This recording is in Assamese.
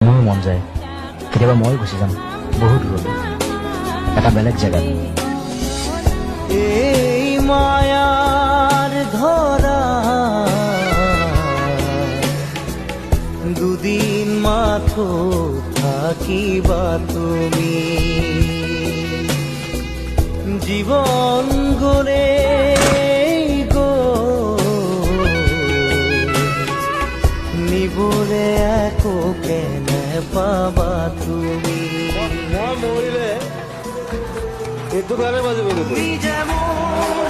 মোৰো মন যায় কেতিয়াবা মই গুচি যাম বহুত দূৰলৈ এটা বেলেগ জেগাত এই মায়ার ধরা দুদিন মাত্র থাকিবা তুমি জীবন গড়ে গো নিবলে একো কেনে পাবা তুমি মই মৰিলে এইটো গানে বাজিব যেমন